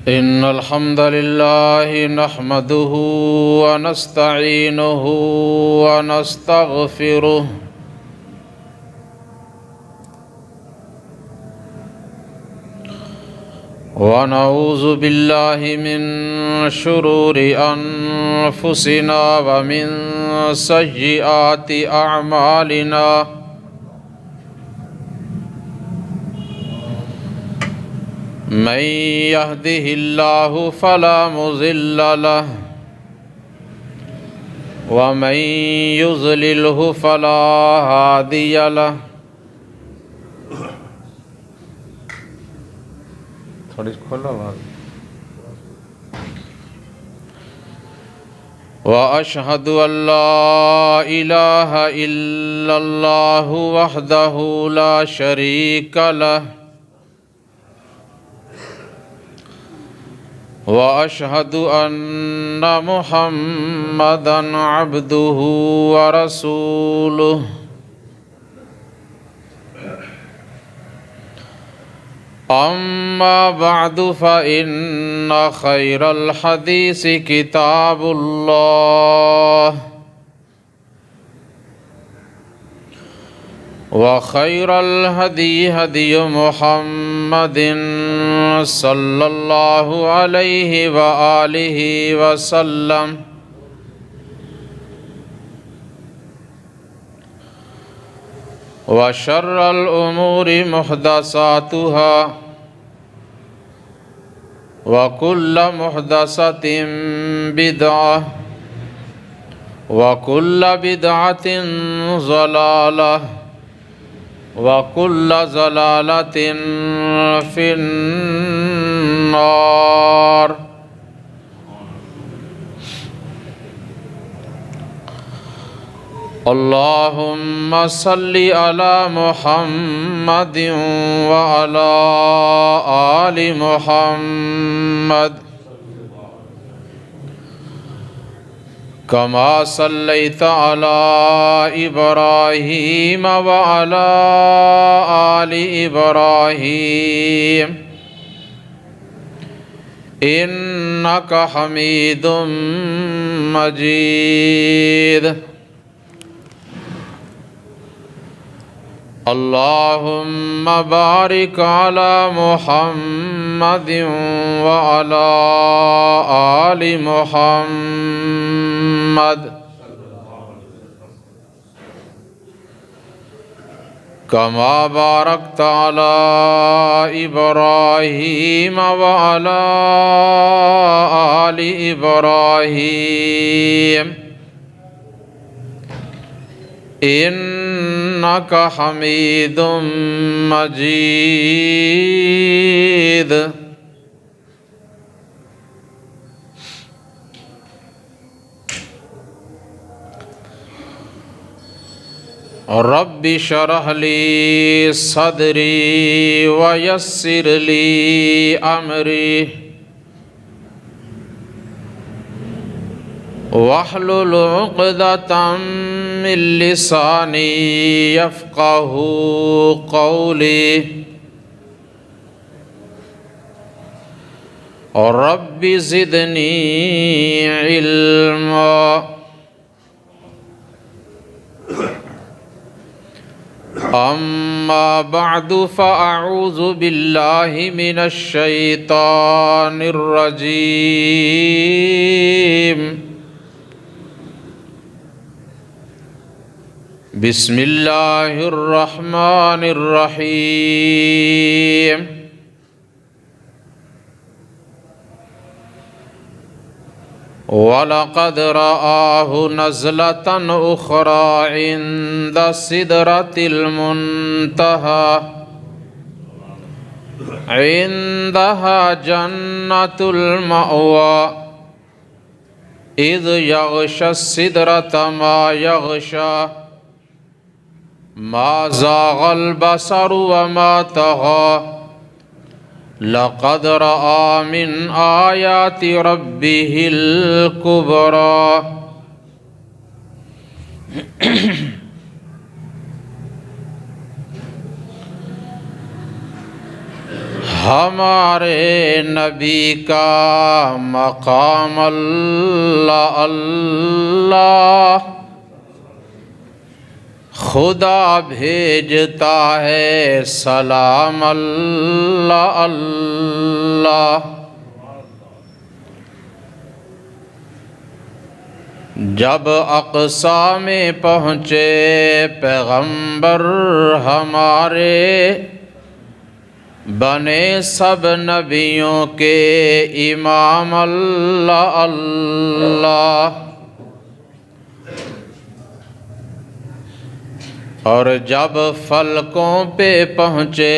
إن الحمد لله نحمده ونستعينه ونستغفره ونعوذ بالله من شرور أنفسنا ومن سيئات أعمالنا من يهده الله فلا مضل له ومن يضلله فلا هادي له وأشهد أن لا إله إلا الله وحده لا شريك له وأشهد أن محمدًا عبده ورسوله أما بعد فإن خير الحديث كتاب الله وخير الهدي هدي محمد صلى الله عليه وآله وسلم وشر الأمور محدثاتها وكل محدثة بدعة وكل بدعة ضلالة وكل ضلالة في النار اللهم صل على محمد وعلى آل محمد كما صليت على إبراهيم وعلى آل إبراهيم إنك حميد مجيد اللهم بارك على محمد وعلى آل محمد كما باركت على إبراهيم وعلى آل إبراهيم إنك حميد مجيد رب اشرح لي صدري ويسر لي أمري واحلل عقدة من لساني يفقه قولي رب زدني علما أما بعد فأعوذ بالله من الشيطان الرجيم بسم الله الرحمن الرحيم وَلَقَدْ رَآهُ نَزْلَةً أُخْرَى عِندَ سِدْرَةِ الْمُنْتَهَى عِندَهَا جَنَّةُ الْمَأْوَى إِذْ يَغْشَى السِّدْرَةَ مَا يَغْشَى مَا زَاغَ الْبَصَرُ وَمَا طَغَى لقد رأى من آيات ربه الكبرى ہمارے نبی کا مقام اللہ اللہ، خدا بھیجتا ہے سلام اللہ اللہ۔ جب اقصی میں پہنچے پیغمبر ہمارے، بنے سب نبیوں کے امام اللہ اللہ۔ اور جب فلکوں پہ پہنچے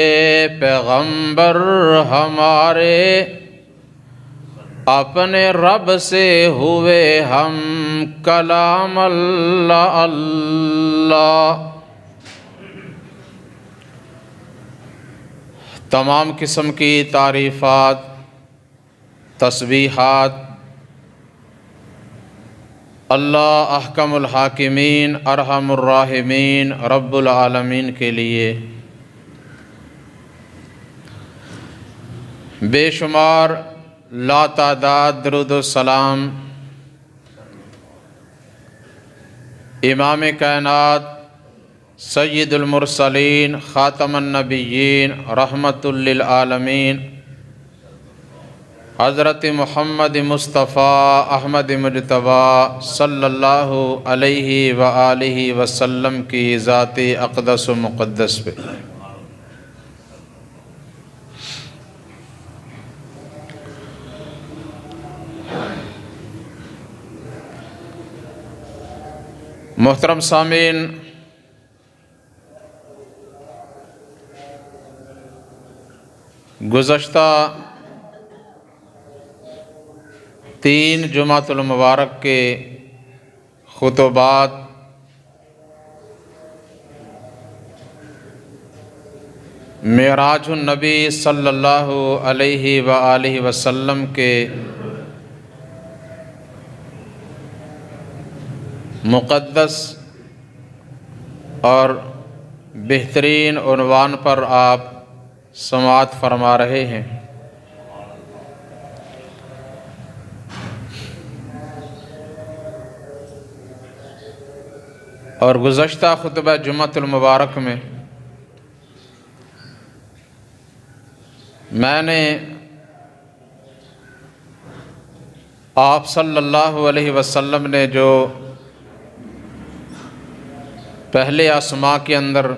پیغمبر ہمارے، اپنے رب سے ہوئے ہم کلام اللہ اللہ۔ تمام قسم کی تعریفات، تسبیحات اللہ احکم الحاکمین ارحم الراحمین رب العالمین کے لیے بے شمار لا تعداد درود و سلام امام کائنات سید المرسلین خاتم النبیین رحمت للعالمین حضرت محمد مصطفیٰ احمد مجتبیٰ صلی اللہ علیہ وآلہ وسلم کی ذات اقدس و مقدس پہ۔ محترم سامعین، گزشتہ 3 جمعۃ المبارک کے خطبات معراج النبی صلی اللہ علیہ وآلہ وسلم کے مقدس اور بہترین عنوان پر آپ سماعت فرما رہے ہیں۔ اور گزشتہ خطبہ جمعۃ المبارک میں میں نے آپ صلی اللہ علیہ وسلم نے جو پہلے آسماں کے اندر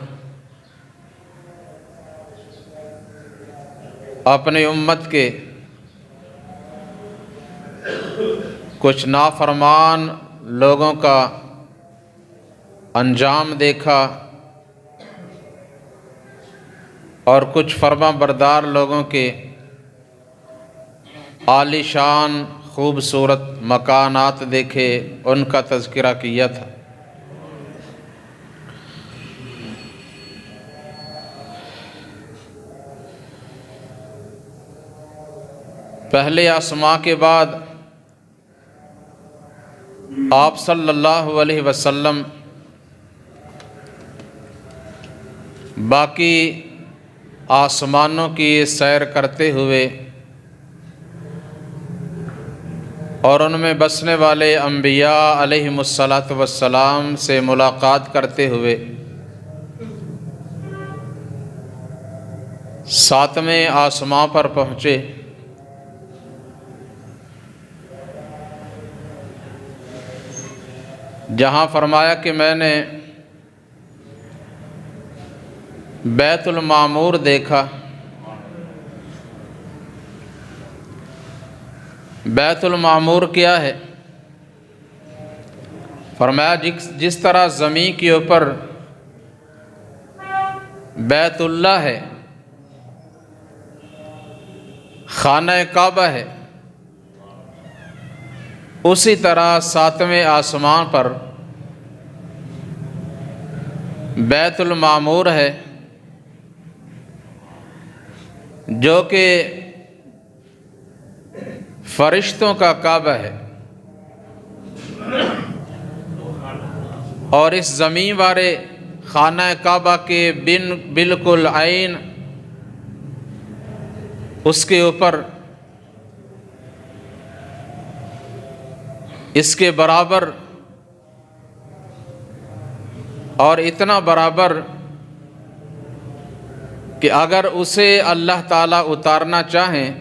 اپنی امت کے کچھ نافرمان لوگوں کا انجام دیکھا اور کچھ فرما بردار لوگوں کے عالی شان خوبصورت مکانات دیکھے، ان کا تذکرہ کیا تھا۔ پہلے آسماں کے بعد آپ صلی اللہ علیہ وسلم باقی آسمانوں کی سیر کرتے ہوئے اور ان میں بسنے والے انبیاء علیہم الصلاۃ والسلام سے ملاقات کرتے ہوئے 7ویں آسماں پر پہنچے۔ جہاں فرمایا کہ میں نے بیت المعمور دیکھا۔ بیت المعمور کیا ہے؟ فرمایا جس طرح زمین کے اوپر بیت اللہ ہے، خانہ کعبہ ہے، اسی طرح 7ویں آسمان پر بیت المعمور ہے، جو کہ فرشتوں کا کعبہ ہے۔ اور اس زمین والے خانہ کعبہ کے بالکل عین اس کے اوپر اس کے برابر اور اتنا برابر کہ اگر اسے اللہ تعالیٰ اتارنا چاہیں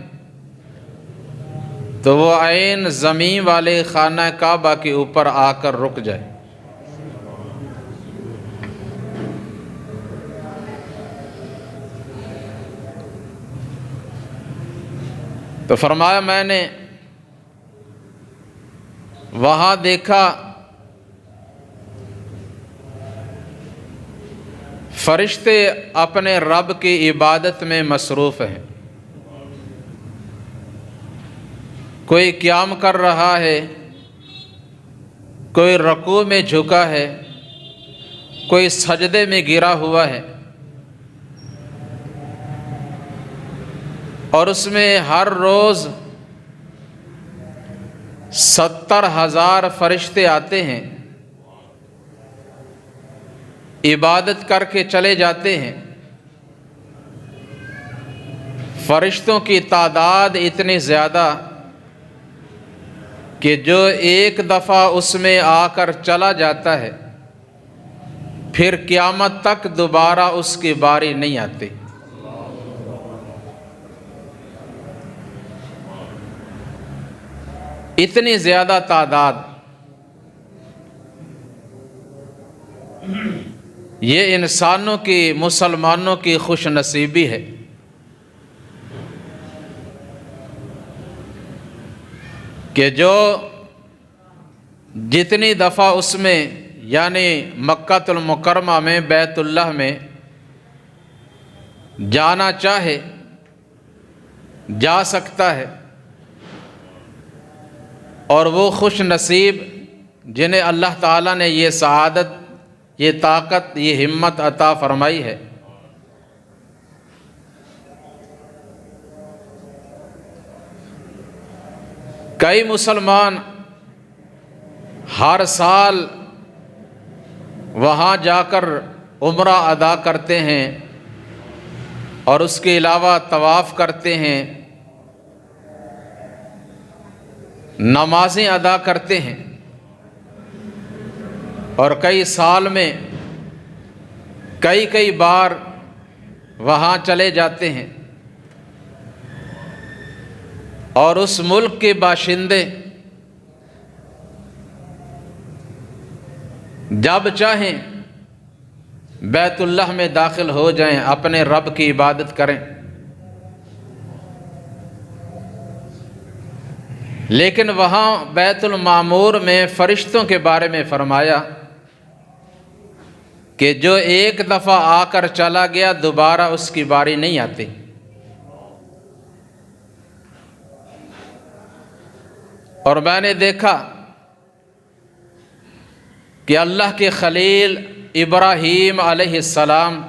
تو وہ عین زمین والے خانہ کعبہ کے اوپر آ کر رک جائے۔ تو فرمایا میں نے وہاں دیکھا فرشتے اپنے رب کی عبادت میں مصروف ہیں، کوئی قیام کر رہا ہے، کوئی رکوع میں جھکا ہے، کوئی سجدے میں گرا ہوا ہے، اور اس میں ہر روز 70,000 فرشتے آتے ہیں، عبادت کر کے چلے جاتے ہیں۔ فرشتوں کی تعداد اتنی زیادہ کہ جو ایک دفعہ اس میں آ کر چلا جاتا ہے پھر قیامت تک دوبارہ اس کی باری نہیں آتی۔ اتنی زیادہ تعداد، یہ انسانوں کی، مسلمانوں کی خوش نصیبی ہے کہ جو جتنی دفعہ اس میں یعنی مکہ المکرمہ میں بیت اللہ میں جانا چاہے جا سکتا ہے، اور وہ خوش نصیب جنہیں اللہ تعالیٰ نے یہ سعادت، یہ طاقت، یہ ہمت عطا فرمائی ہے۔ کئی مسلمان ہر سال وہاں جا کر عمرہ ادا کرتے ہیں اور اس کے علاوہ طواف کرتے ہیں، نمازیں ادا کرتے ہیں، اور کئی سال میں کئی بار وہاں چلے جاتے ہیں، اور اس ملک کے باشندے جب چاہیں بیت اللہ میں داخل ہو جائیں، اپنے رب کی عبادت کریں۔ لیکن وہاں بیت المعمور میں فرشتوں کے بارے میں فرمایا کہ جو ایک دفعہ آ کر چلا گیا دوبارہ اس کی باری نہیں آتی۔ اور میں نے دیکھا کہ اللہ کے خلیل ابراہیم علیہ السلام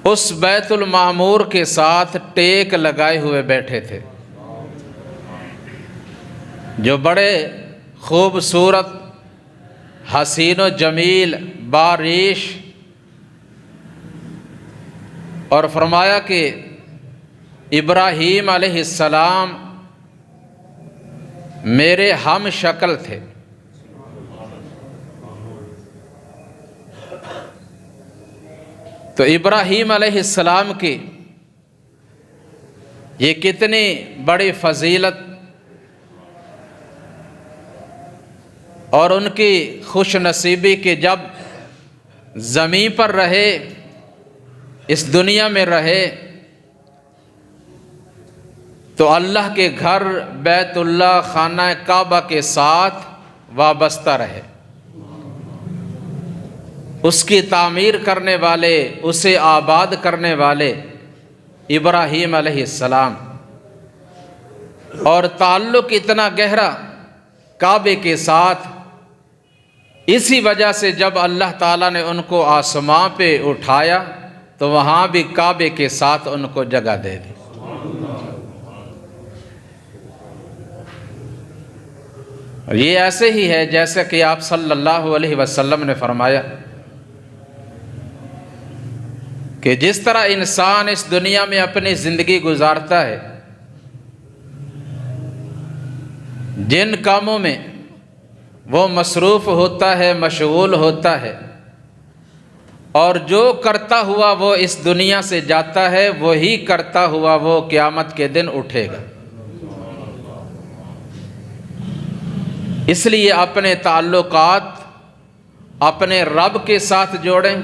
اس بیت المعمور کے ساتھ ٹیک لگائے ہوئے بیٹھے تھے، جو بڑے خوبصورت، حسین و جمیل، باریش، اور فرمایا کہ ابراہیم علیہ السلام میرے ہم شکل تھے۔ تو ابراہیم علیہ السلام کی یہ کتنی بڑی فضیلت اور ان کی خوش نصیبی کہ جب زمین پر رہے، اس دنیا میں رہے، تو اللہ کے گھر بیت اللہ، خانہ کعبہ کے ساتھ وابستہ رہے، اس کی تعمیر کرنے والے، اسے آباد کرنے والے ابراہیم علیہ السلام، اور تعلق اتنا گہرا کعبے کے ساتھ، اسی وجہ سے جب اللہ تعالیٰ نے ان کو آسمان پہ اٹھایا تو وہاں بھی کعبے کے ساتھ ان کو جگہ دے دی۔ یہ ایسے ہی ہے جیسے کہ آپ صلی اللہ علیہ وسلم نے فرمایا کہ جس طرح انسان اس دنیا میں اپنی زندگی گزارتا ہے، جن کاموں میں وہ مصروف ہوتا ہے، مشغول ہوتا ہے، اور جو کرتا ہوا وہ اس دنیا سے جاتا ہے، وہی کرتا ہوا وہ قیامت کے دن اٹھے گا۔ اس لیے اپنے تعلقات اپنے رب کے ساتھ جوڑیں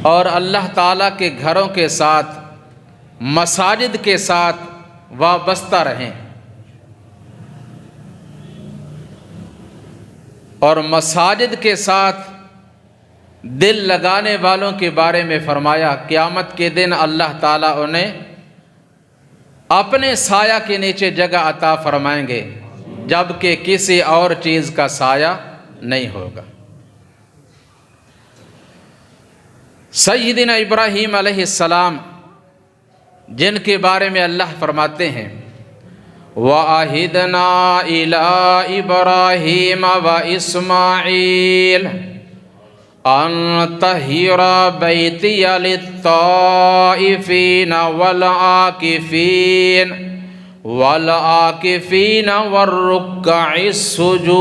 اور اللہ تعالیٰ کے گھروں کے ساتھ، مساجد کے ساتھ وابستہ رہیں۔ اور مساجد کے ساتھ دل لگانے والوں کے بارے میں فرمایا قیامت کے دن اللہ تعالیٰ انہیں اپنے سایہ کے نیچے جگہ عطا فرمائیں گے، جبکہ کسی اور چیز کا سایہ نہیں ہوگا۔ سیدنا ابراہیم علیہ السلام جن کے بارے میں اللہ فرماتے ہیں وَعَهِدْنَا إِلَىٰ إِبْرَاهِيمَ وَإِسْمَاعِيلَ أَن طَهِّرَ بَيْتِيَ لِلطَّائِفِينَ وَالْعَاكِفِينَ وَالرُّكَّعِ السُّجُودِ۔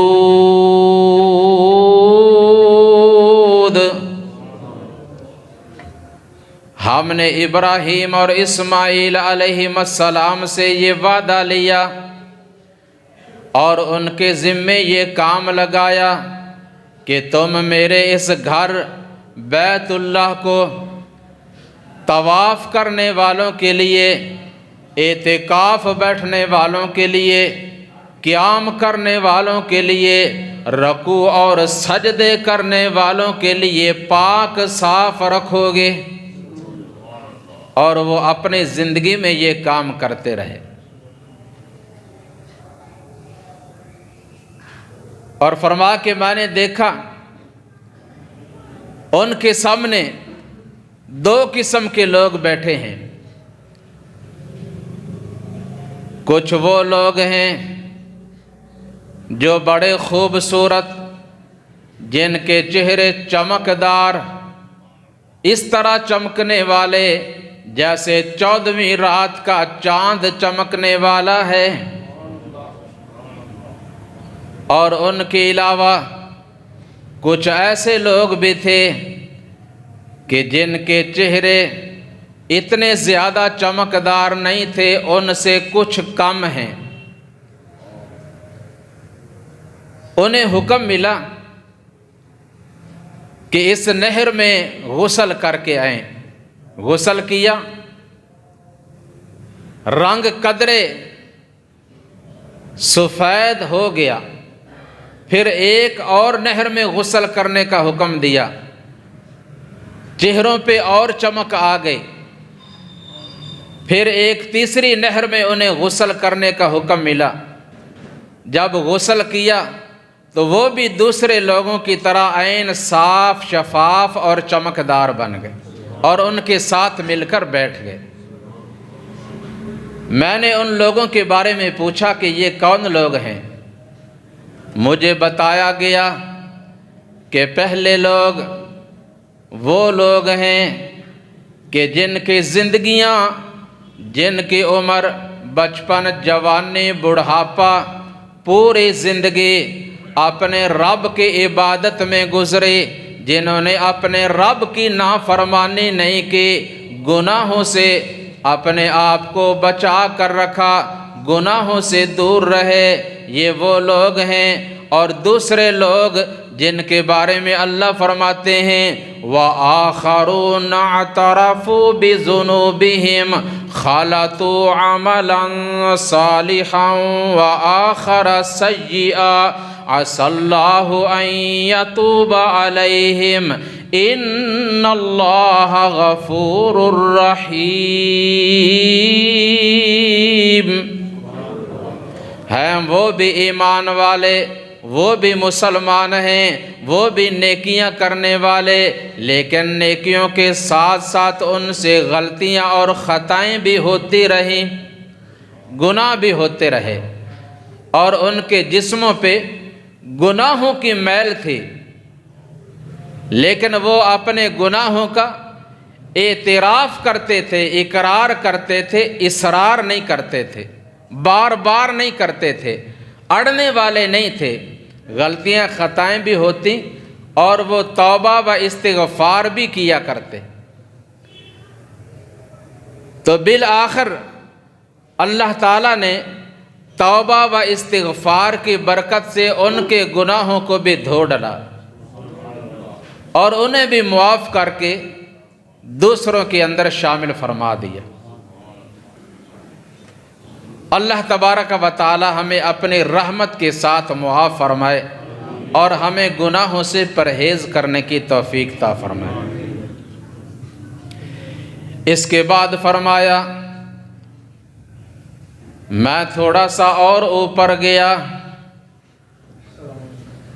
ہم نے ابراہیم اور اسماعیل علیہ السلام سے یہ وعدہ لیا اور ان کے ذمے یہ کام لگایا کہ تم میرے اس گھر بیت اللہ کو طواف کرنے والوں کے لیے، اعتکاف بیٹھنے والوں کے لیے، قیام کرنے والوں کے لیے، رکوع اور سجدے کرنے والوں کے لیے پاک صاف رکھو گے۔ اور وہ اپنی زندگی میں یہ کام کرتے رہے۔ اور فرما کہ میں نے دیکھا ان کے سامنے دو قسم کے لوگ بیٹھے ہیں۔ کچھ وہ لوگ ہیں جو بڑے خوبصورت، جن کے چہرے چمکدار، اس طرح چمکنے والے جیسے 14ویں رات کا چاند چمکنے والا ہے، اور ان کے علاوہ کچھ ایسے لوگ بھی تھے کہ جن کے چہرے اتنے زیادہ چمکدار نہیں تھے، ان سے کچھ کم ہیں۔ انہیں حکم ملا کہ اس نہر میں غسل کر کے آئیں۔ غسل کیا، رنگ قدرے سفید ہو گیا۔ پھر ایک اور نہر میں غسل کرنے کا حکم دیا، چہروں پہ اور چمک آ گئی۔ پھر ایک تیسری نہر میں انہیں غسل کرنے کا حکم ملا۔ جب غسل کیا تو وہ بھی دوسرے لوگوں کی طرح عین صاف، شفاف اور چمکدار بن گئے اور ان کے ساتھ مل کر بیٹھ گئے۔ میں نے ان لوگوں کے بارے میں پوچھا کہ یہ کون لوگ ہیں؟ مجھے بتایا گیا کہ پہلے لوگ وہ لوگ ہیں کہ جن کی زندگیاں، جن کی عمر، بچپن، جوانی، بڑھاپا، پوری زندگی اپنے رب کی عبادت میں گزری، جنہوں نے اپنے رب کی نافرمانی نہیں کی، گناہوں سے اپنے آپ کو بچا کر رکھا، گناہوں سے دور رہے، یہ وہ لوگ ہیں۔ اور دوسرے لوگ جن کے بارے میں اللہ فرماتے ہیں وَآخَرُونَ اعْتَرَفُوا بِذُنُوبِهِمْ خَلَطُوا عَمَلًا صَالِحًا وَآخَرَ سَيِّئًا عَسَى اللَّهُ أَن يَتُوبَ عَلَيْهِمْ إِنَّ اللَّهَ غَفُورٌ رَحِيمٌ۔ ہیں وہ بھی ایمان والے، وہ بھی مسلمان ہیں، وہ بھی نیکیاں کرنے والے، لیکن نیکیوں کے ساتھ ساتھ ان سے غلطیاں اور خطائیں بھی ہوتی رہیں، گناہ بھی ہوتے رہے، اور ان کے جسموں پہ گناہوں کی میل تھی، لیکن وہ اپنے گناہوں کا اعتراف کرتے تھے، اقرار کرتے تھے، اصرار نہیں کرتے تھے، بار بار نہیں کرتے تھے، اڑنے والے نہیں تھے۔ غلطیاں خطائیں بھی ہوتی اور وہ توبہ و استغفار بھی کیا کرتے۔ تو بالآخر اللہ تعالیٰ نے توبہ و استغفار کی برکت سے ان کے گناہوں کو بھی دھو ڈالا اور انہیں بھی معاف کر کے دوسروں کے اندر شامل فرما دیا۔ اللہ تبارک و تعالی ہمیں اپنی رحمت کے ساتھ معاف فرمائے اور ہمیں گناہوں سے پرہیز کرنے کی توفیق عطا فرمائے۔ اس کے بعد فرمایا میں تھوڑا سا اور اوپر گیا،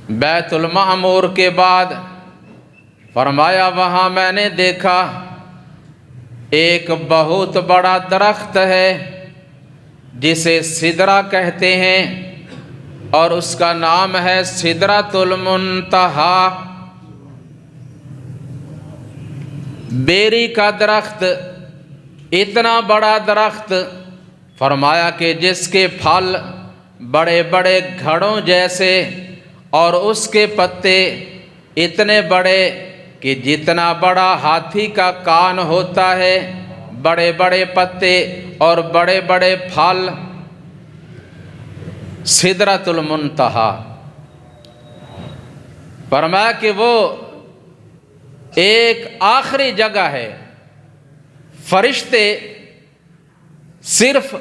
بیت المعمور کے بعد فرمایا وہاں میں نے دیکھا ایک بہت بڑا درخت ہے جسے سدرہ کہتے ہیں اور اس کا نام ہے سدرۃ المنتہا۔ بیری کا درخت، اتنا بڑا درخت، فرمایا کہ جس کے پھل بڑے بڑے گھڑوں جیسے اور اس کے پتے اتنے بڑے کہ جتنا بڑا ہاتھی کا کان ہوتا ہے، بڑے بڑے پتے اور بڑے بڑے پھل۔ سدرۃ المنتہا، فرمایا کہ وہ ایک آخری جگہ ہے، فرشتے صرف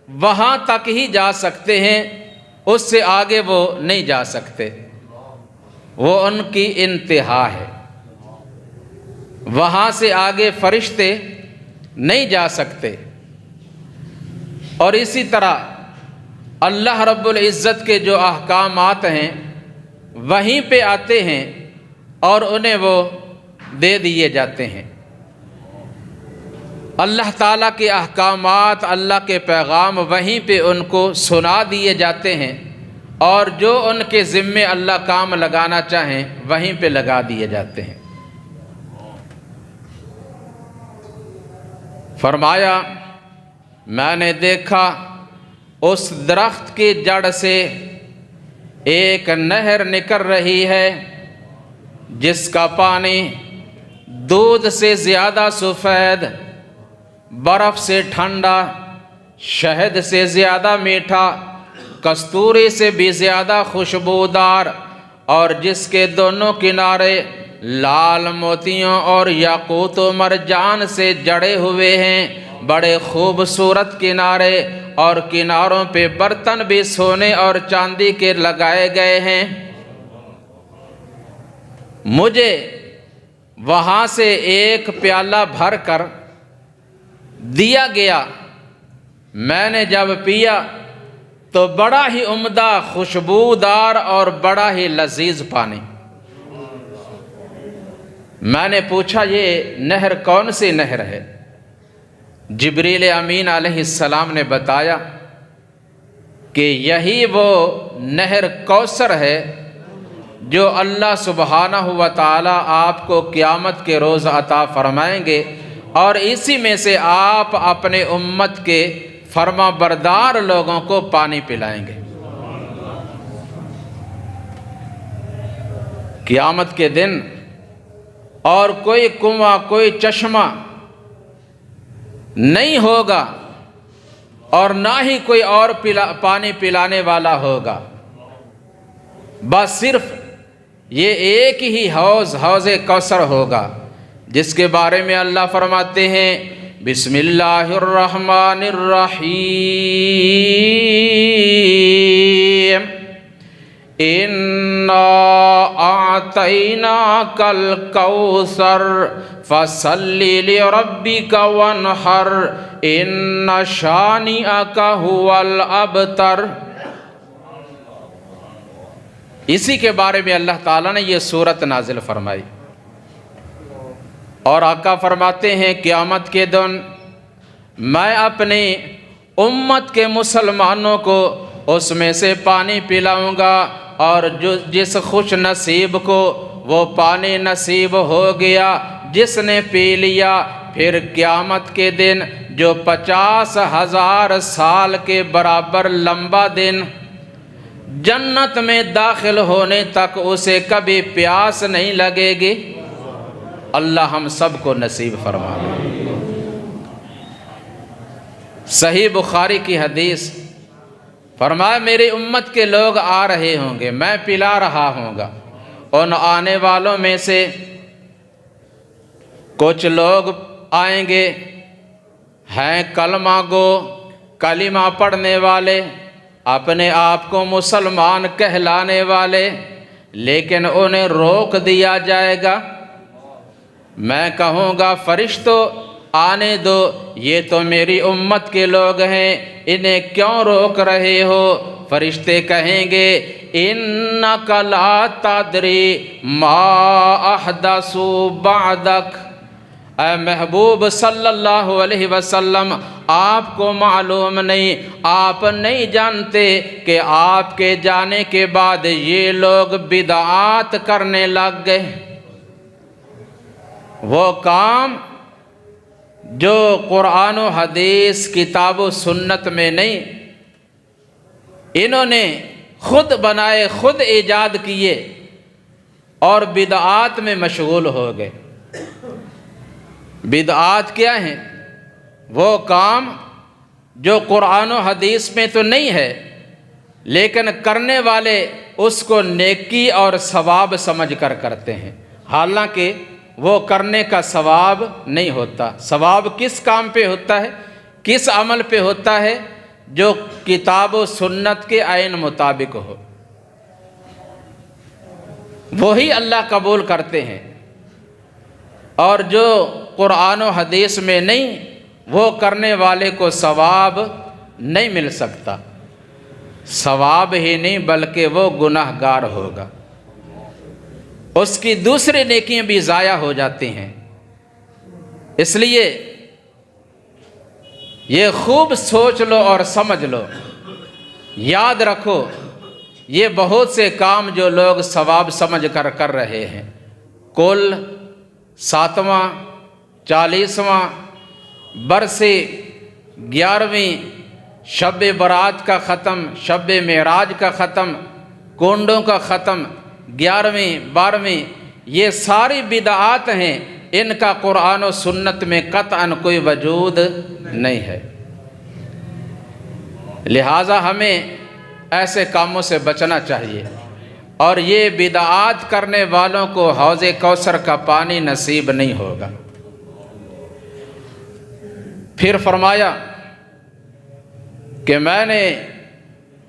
وہاں تک ہی جا سکتے ہیں، اس سے آگے وہ نہیں جا سکتے، وہ ان کی انتہا ہے، وہاں سے آگے فرشتے نہیں جا سکتے۔ اور اسی طرح اللہ رب العزت کے جو احکامات ہیں وہیں پہ آتے ہیں اور انہیں وہ دے دیے جاتے ہیں۔ اللہ تعالیٰ کے احکامات، اللہ کے پیغام وہیں پہ ان کو سنا دیے جاتے ہیں اور جو ان کے ذمے اللہ کام لگانا چاہیں وہیں پہ لگا دیے جاتے ہیں۔ فرمایا میں نے دیکھا اس درخت کی جڑ سے ایک نہر نکل رہی ہے جس کا پانی دودھ سے زیادہ سفید، برف سے ٹھنڈا، شہد سے زیادہ میٹھا، کستوری سے بھی زیادہ خوشبودار، اور جس کے دونوں کنارے لال موتیوں اور یاقوت و مرجان سے جڑے ہوئے ہیں، بڑے خوبصورت کنارے، اور کناروں پہ برتن بھی سونے اور چاندی کے لگائے گئے ہیں۔ مجھے وہاں سے ایک پیالہ بھر کر دیا گیا، میں نے جب پیا تو بڑا ہی عمدہ، خوشبودار اور بڑا ہی لذیذ پانی۔ میں نے پوچھا یہ نہر کون سی نہر ہے؟ جبریل امین علیہ السلام نے بتایا کہ یہی وہ نہر کوثر ہے جو اللہ سبحانہ و تعالی آپ کو قیامت کے روز عطا فرمائیں گے، اور اسی میں سے آپ اپنے امت کے فرما بردار لوگوں کو پانی پلائیں گے۔ قیامت کے دن اور کوئی کنواں، کوئی چشمہ نہیں ہوگا اور نہ ہی کوئی اور پانی پلانے والا ہوگا، بس صرف یہ ایک ہی حوض کوثر ہوگا، جس کے بارے میں اللہ فرماتے ہیں بسم اللہ الرحمن الرحیم اِنَّا أَعْطَيْنَاكَ الْكَوْثَرَ فَصَلِّ لِرَبِّكَ وَانْحَرْ إِنَّ شَانِئَكَ هُوَ الْأَبْتَرُ۔ اسی کے بارے میں اللہ تعالیٰ نے یہ سورت نازل فرمائی، اور آقا فرماتے ہیں قیامت کے دن میں اپنی امت کے مسلمانوں کو اس میں سے پانی پلاؤں گا، اور جس خوش نصیب کو وہ پانی نصیب ہو گیا، جس نے پی لیا پھر قیامت کے دن جو 50,000 سال کے برابر لمبا دن، جنت میں داخل ہونے تک اسے کبھی پیاس نہیں لگے گی۔ اللہ ہم سب کو نصیب فرمائے۔ صحیح بخاری کی حدیث، فرمایا میری امت کے لوگ آ رہے ہوں گے، میں پلا رہا ہوں گا، ان آنے والوں میں سے کچھ لوگ آئیں گے ہیں کلمہ گو، کلمہ پڑھنے والے، اپنے آپ کو مسلمان کہلانے والے، لیکن انہیں روک دیا جائے گا۔ میں کہوں گا فرشتوں آنے دو، یہ تو میری امت کے لوگ ہیں، انہیں کیوں روک رہے ہو؟ فرشتے کہیں گے اِنَّكَ لَا تَدْرِي مَا أَحْدَثُوا بَعْدَكَ، اے محبوب صلی اللہ علیہ وسلم آپ کو معلوم نہیں، آپ نہیں جانتے کہ آپ کے جانے کے بعد یہ لوگ بدعات کرنے لگ گئے، وہ کام جو قرآن و حدیث کتاب و سنت میں نہیں، انہوں نے خود بنائے، خود ایجاد کیے اور بدعات میں مشغول ہو گئے۔ بدعات کیا ہیں؟ وہ کام جو قرآن و حدیث میں تو نہیں ہے، لیکن کرنے والے اس کو نیکی اور ثواب سمجھ کر کرتے ہیں، حالانکہ وہ کرنے کا ثواب نہیں ہوتا۔ ثواب کس کام پہ ہوتا ہے، کس عمل پہ ہوتا ہے؟ جو کتاب و سنت کے عین مطابق ہو، وہی اللہ قبول کرتے ہیں، اور جو قرآن و حدیث میں نہیں، وہ کرنے والے کو ثواب نہیں مل سکتا، ثواب ہی نہیں بلکہ وہ گناہ گار ہوگا، اس کی دوسری نیکیاں بھی ضائع ہو جاتی ہیں۔ اس لیے یہ خوب سوچ لو اور سمجھ لو، یاد رکھو یہ بہت سے کام جو لوگ ثواب سمجھ کر کر رہے ہیں، کل 7واں 40واں برسی 11ویں شب برات کا ختم، شب معراج کا ختم، کنڈوں کا ختم، 11ویں 12ویں، یہ ساری بدعات ہیں، ان کا قرآن و سنت میں قطعاً کوئی وجود نہیں ہے۔ لہٰذا ہمیں ایسے کاموں سے بچنا چاہیے، اور یہ بدعات کرنے والوں کو حوض کوثر کا پانی نصیب نہیں ہوگا۔ پھر فرمایا کہ میں نے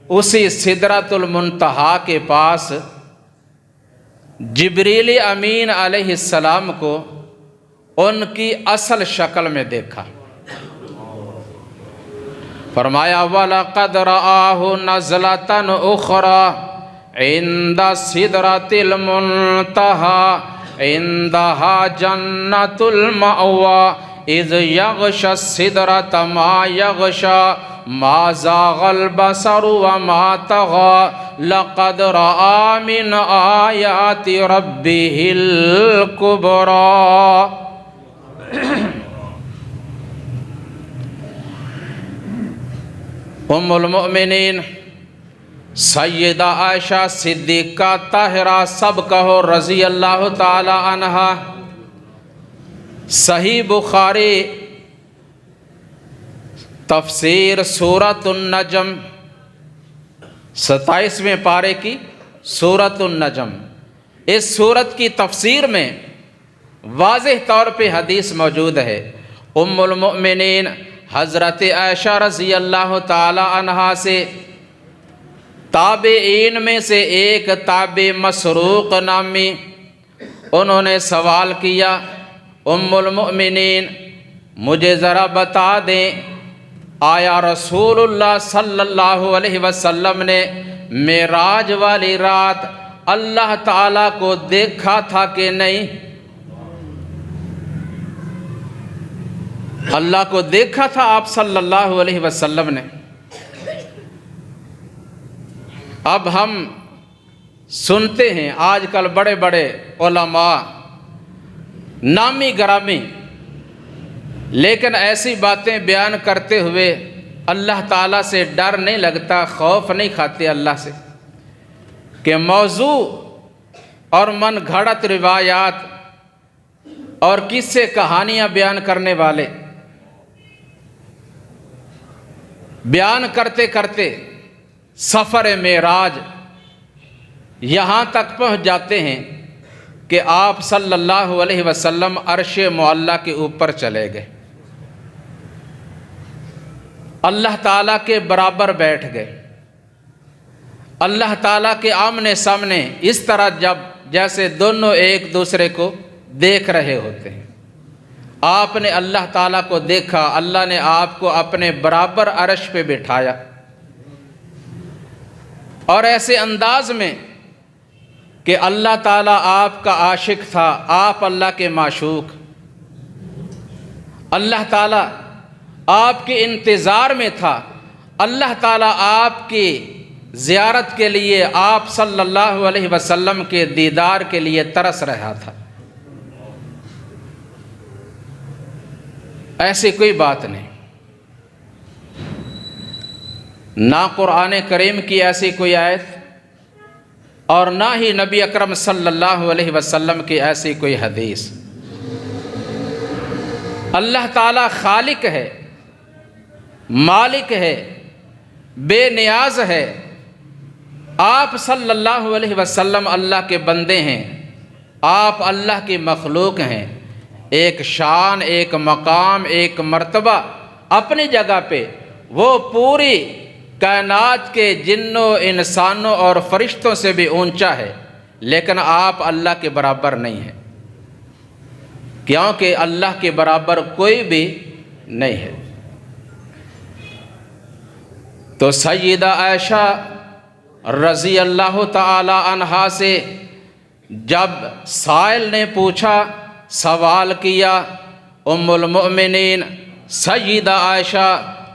اسی سدرۃ المنتہا کے پاس جبریل امین علیہ السلام کو ان کی اصل شکل میں دیکھا۔ فرمایا وَلَقَدْ رَآهُ نَزْلَةً أُخْرَى عِنْدَ سِدْرَةِ الْمُنْتَهَى عِنْدَهَا جَنَّةُ الْمَأْوَى إِذْ يَغْشَى السِّدْرَةَ مَا يَغْشَى مَا زَاغَ الْبَصَرُ وَمَا طَغَى لَقَدْ رَآ مِنْ آيَاتِ رَبِّهِ الْكُبْرَى۔ ام المؤمنین سیدہ عائشہ صدیقہ طاہرہ سب کہو رضی اللہ تعالی عنہا، صحیح بخاری تفسیر سورۃ النجم 27ویں پارے کی سورۃ النجم، اس سورت کی تفسیر میں واضح طور پہ حدیث موجود ہے۔ ام المؤمنین حضرت عائشہ رضی اللہ تعالی عنہا سے تابعین میں سے ایک تابع مسروق نامی، انہوں نے سوال کیا ام المؤمنین مجھے ذرا بتا دیں آیا رسول اللہ صلی اللہ علیہ وسلم نے معراج والی رات اللہ تعالیٰ کو دیکھا تھا کہ نہیں؟ اللہ کو دیکھا تھا آپ صلی اللہ علیہ وسلم نے؟ اب ہم سنتے ہیں آج کل بڑے بڑے علماء نامی گرامی، لیکن ایسی باتیں بیان کرتے ہوئے اللہ تعالیٰ سے ڈر نہیں لگتا، خوف نہیں کھاتے اللہ سے کہ موضوع اور من گھڑت روایات اور قصے کہانیاں بیان کرنے والے بیان کرتے کرتے سفر معراج یہاں تک پہنچ جاتے ہیں کہ آپ صلی اللہ علیہ وسلم عرش معلیٰ کے اوپر چلے گئے، اللہ تعالیٰ کے برابر بیٹھ گئے، اللہ تعالیٰ کے آمنے سامنے اس طرح جیسے دونوں ایک دوسرے کو دیکھ رہے ہوتے ہیں۔ آپ نے اللہ تعالیٰ کو دیکھا، اللہ نے آپ کو اپنے برابر عرش پہ بٹھایا، اور ایسے انداز میں کہ اللہ تعالیٰ آپ کا عاشق تھا، آپ اللہ کے معشوق، اللہ تعالیٰ آپ کے انتظار میں تھا، اللہ تعالیٰ آپ کی زیارت کے لیے، آپ صلی اللہ علیہ وسلم کے دیدار کے لیے ترس رہا تھا۔ ایسی کوئی بات نہیں، نہ قرآن کریم کی ایسی کوئی آیت اور نہ ہی نبی اکرم صلی اللہ علیہ وسلم کی ایسی کوئی حدیث۔ اللہ تعالیٰ خالق ہے، مالک ہے، بے نیاز ہے، آپ صلی اللہ علیہ وسلم اللہ کے بندے ہیں، آپ اللہ کی مخلوق ہیں۔ ایک شان، ایک مقام، ایک مرتبہ اپنی جگہ پہ وہ پوری کائنات کے جنوں، انسانوں اور فرشتوں سے بھی اونچا ہے، لیکن آپ اللہ کے برابر نہیں ہیں، کیونکہ اللہ کے برابر کوئی بھی نہیں ہے۔ تو سیدہ عائشہ رضی اللہ تعالی عنہا سے جب سائل نے پوچھا، سوال کیا، ام المؤمنین سیدہ عائشہ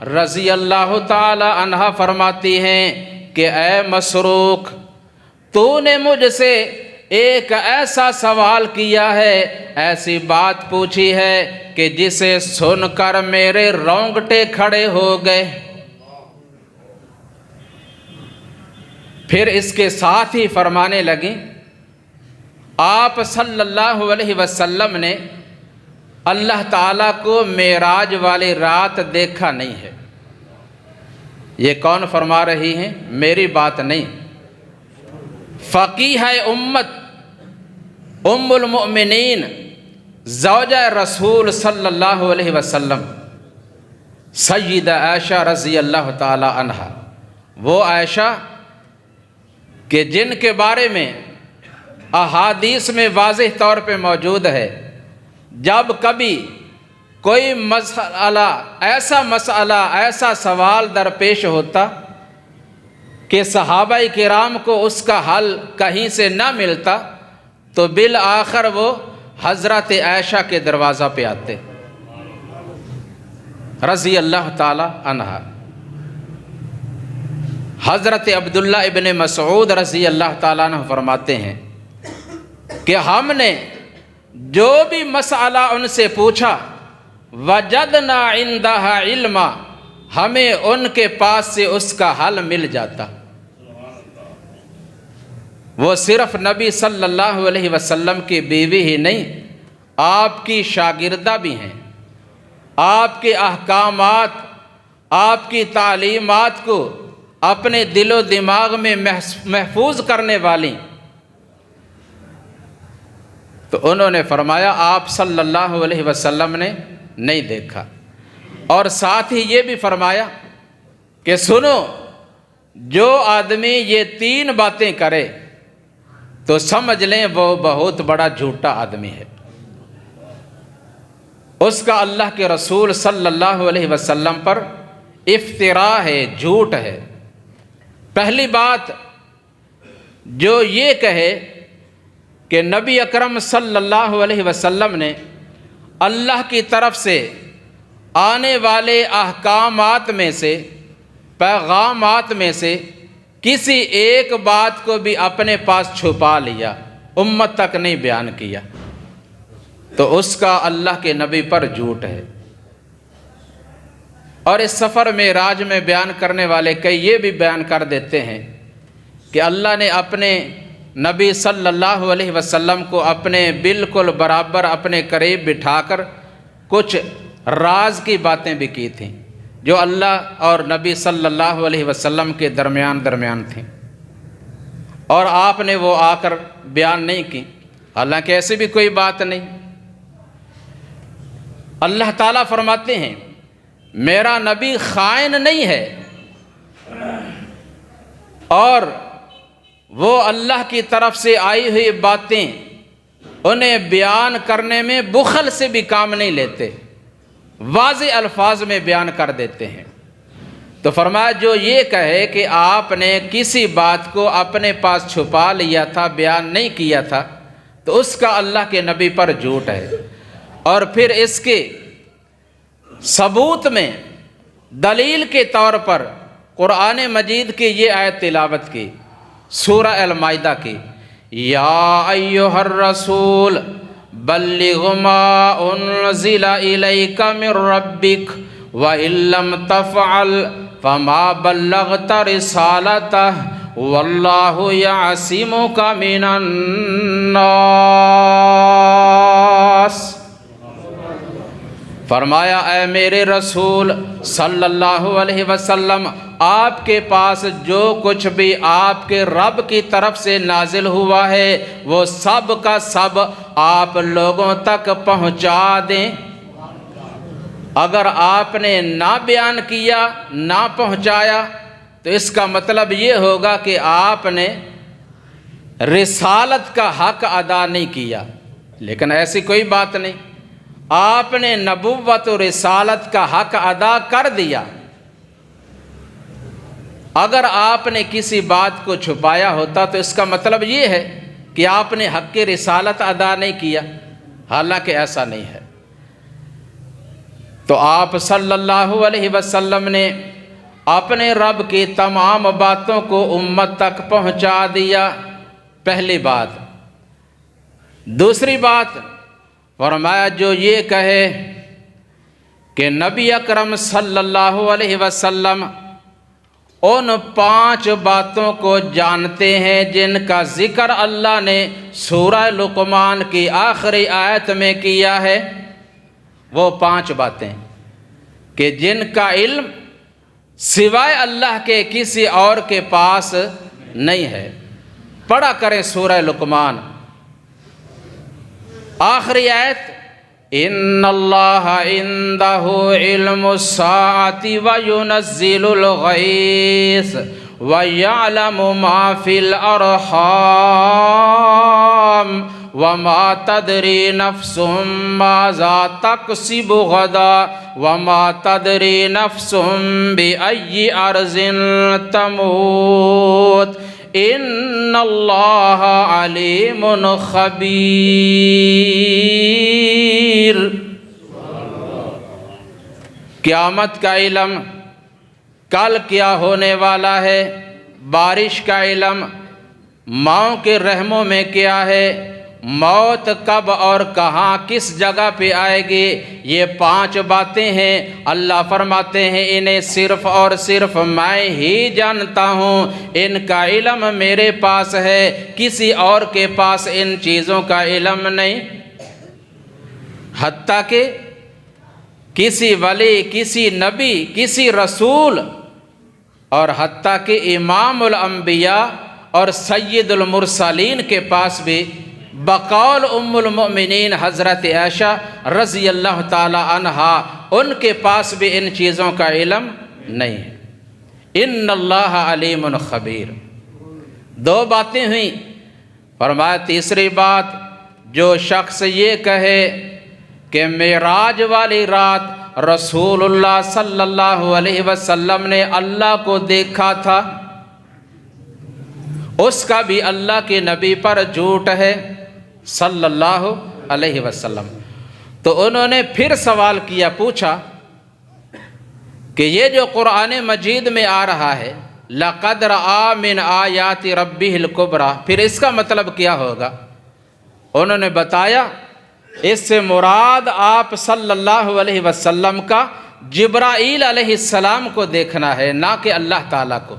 رضی اللہ تعالی عنہا فرماتی ہیں کہ اے مسروق، تو نے مجھ سے ایک ایسا سوال کیا ہے، ایسی بات پوچھی ہے کہ جسے سن کر میرے رونگٹے کھڑے ہو گئے۔ پھر اس کے ساتھ ہی فرمانے لگیں، آپ صلی اللہ علیہ وسلم نے اللہ تعالیٰ کو معراج والی رات دیکھا نہیں ہے۔ یہ کون فرما رہی ہیں؟ میری بات نہیں، فقیہ امت ام المؤمنین زوجہ رسول صلی اللہ علیہ وسلم سیدہ عائشہ رضی اللہ تعالی عنہا، وہ عائشہ کہ جن کے بارے میں احادیث میں واضح طور پہ موجود ہے، جب کبھی کوئی مسئلہ ایسا سوال درپیش ہوتا کہ صحابہ کرام کو اس کا حل کہیں سے نہ ملتا، تو بالآخر وہ حضرت عائشہ کے دروازہ پہ آتے رضی اللہ تعالی عنہا۔ حضرت عبداللہ ابن مسعود رضی اللہ تعالیٰ عنہ فرماتے ہیں کہ ہم نے جو بھی مسئلہ ان سے پوچھا، وجدنا عندها علما، ہمیں ان کے پاس سے اس کا حل مل جاتا۔ وہ صرف نبی صلی اللہ علیہ وسلم کی بیوی ہی نہیں، آپ کی شاگردہ بھی ہیں، آپ کے احکامات، آپ کی تعلیمات کو اپنے دل و دماغ میں محفوظ کرنے والی۔ تو انہوں نے فرمایا آپ صلی اللہ علیہ وسلم نے نہیں دیکھا، اور ساتھ ہی یہ بھی فرمایا کہ سنو، جو آدمی یہ 3 باتیں کرے تو سمجھ لیں وہ بہت بڑا جھوٹا آدمی ہے، اس کا اللہ کے رسول صلی اللہ علیہ وسلم پر افتراء ہے، جھوٹ ہے۔ پہلی بات جو یہ کہے کہ نبی اکرم صلی اللہ علیہ وسلم نے اللہ کی طرف سے آنے والے احکامات میں سے، پیغامات میں سے کسی ایک بات کو بھی اپنے پاس چھپا لیا، امت تک نہیں بیان کیا، تو اس کا اللہ کے نبی پر جھوٹ ہے۔ اور اس سفر معراج میں بیان کرنے والے کئی یہ بھی بیان کر دیتے ہیں کہ اللہ نے اپنے نبی صلی اللہ علیہ وسلم کو اپنے بالکل برابر اپنے قریب بٹھا کر کچھ راز کی باتیں بھی کی تھیں جو اللہ اور نبی صلی اللہ علیہ وسلم کے درمیان تھیں، اور آپ نے وہ آ کر بیان نہیں کی، حالانکہ ایسی بھی کوئی بات نہیں۔ اللہ تعالیٰ فرماتے ہیں میرا نبی خائن نہیں ہے، اور وہ اللہ کی طرف سے آئی ہوئی باتیں انہیں بیان کرنے میں بخل سے بھی کام نہیں لیتے، واضح الفاظ میں بیان کر دیتے ہیں۔ تو فرمایا جو یہ کہے کہ آپ نے کسی بات کو اپنے پاس چھپا لیا تھا، بیان نہیں کیا تھا، تو اس کا اللہ کے نبی پر جھوٹ ہے۔ اور پھر اس کے ثبوت میں دلیل کے طور پر قرآن مجید کی یہ آیت تلاوت کی، سورہ المائدہ کی، یا ایھا الرسول بلغ ما انزل الیک من ربک وان لم تفعل فما بلغت رسالتہ واللہ یعصمک من الناس۔ فرمایا اے میرے رسول صلی اللہ علیہ وسلم، آپ کے پاس جو کچھ بھی آپ کے رب کی طرف سے نازل ہوا ہے وہ سب کا سب آپ لوگوں تک پہنچا دیں۔ اگر آپ نے نہ بیان کیا، نہ پہنچایا، تو اس کا مطلب یہ ہوگا کہ آپ نے رسالت کا حق ادا نہیں کیا۔ لیکن ایسی کوئی بات نہیں، آپ نے نبوت و رسالت کا حق ادا کر دیا۔ اگر آپ نے کسی بات کو چھپایا ہوتا تو اس کا مطلب یہ ہے کہ آپ نے حق کی رسالت ادا نہیں کیا، حالانکہ ایسا نہیں ہے۔ تو آپ صلی اللہ علیہ وسلم نے اپنے رب کی تمام باتوں کو امت تک پہنچا دیا، پہلی بات۔ دوسری بات فرمایا جو یہ کہے کہ نبی اکرم صلی اللہ علیہ وسلم ان 5 باتوں کو جانتے ہیں جن کا ذکر اللہ نے سورہ لقمان کی آخری آیت میں کیا ہے، وہ 5 باتیں کہ جن کا علم سوائے اللہ کے کسی اور کے پاس نہیں ہے۔ پڑھا کریں سورہ لقمان، آخری آیت، ان اللہ عندہ علم الساعۃ وینزل الغیث ویعلم ما فی الارحام وما تدری نفس ماذا تکسب غدا وما تدری نفس بأی ارض تموت ان اللہ علیم خبیر۔ قیامت کا علم، کل کیا ہونے والا ہے، بارش کا علم، ماؤں کے رحموں میں کیا ہے، موت کب اور کہاں کس جگہ پہ آئے گی، یہ 5 باتیں ہیں۔ اللہ فرماتے ہیں انہیں صرف اور صرف میں ہی جانتا ہوں، ان کا علم میرے پاس ہے، کسی اور کے پاس ان چیزوں کا علم نہیں۔ حتیٰ کہ کسی ولی، کسی نبی، کسی رسول، اور حتیٰ کہ امام الانبیاء اور سید المرسلین کے پاس بھی بقول ام المؤمنین حضرت عائشہ رضی اللہ تعالی عنہا، ان کے پاس بھی ان چیزوں کا علم نہیں ہے۔ ان اللہ علیم خبیر۔ 2 باتیں ہوئیں۔ فرمایا تیسری بات، جو شخص یہ کہے کہ معراج والی رات رسول اللہ صلی اللہ علیہ وسلم نے اللہ کو دیکھا تھا، اس کا بھی اللہ کے نبی پر جھوٹ ہے صلی اللہ علیہ وسلم۔ تو انہوں نے پھر سوال کیا، پوچھا کہ یہ جو قرآن مجید میں آ رہا ہے لَقَدْ رَأَىٰ مِنْ آيَاتِ رَبِّهِ الْكُبْرَىٰ، پھر اس کا مطلب کیا ہوگا؟ انہوں نے بتایا اس سے مراد آپ صلی اللہ علیہ وسلم کا جبرائیل علیہ السلام کو دیکھنا ہے، نہ کہ اللہ تعالیٰ کو۔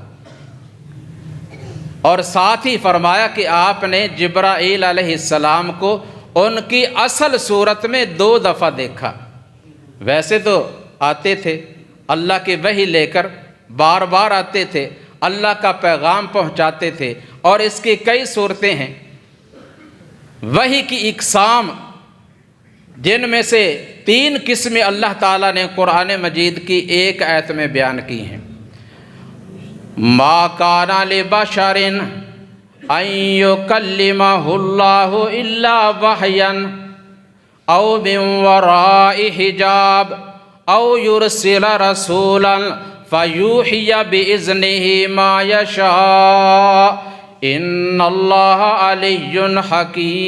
اور ساتھ ہی فرمایا کہ آپ نے جبرائیل علیہ السلام کو ان کی اصل صورت میں 2 دفعہ دیکھا۔ ویسے تو آتے تھے اللہ کی وحی لے کر، بار بار آتے تھے، اللہ کا پیغام پہنچاتے تھے، اور اس کی کئی صورتیں ہیں۔ وحی کی اقسام جن میں سے 3 قسمیں اللہ تعالیٰ نے قرآن مجید کی ایک آیت میں بیان کی ہیں۔ ما کان لبشر ان یکلمہ اللہ الا وحیا او من وراء حجاب او یرسل رسولا فیوحی باذنہ ما یشاء ان اللہ علی حکیم۔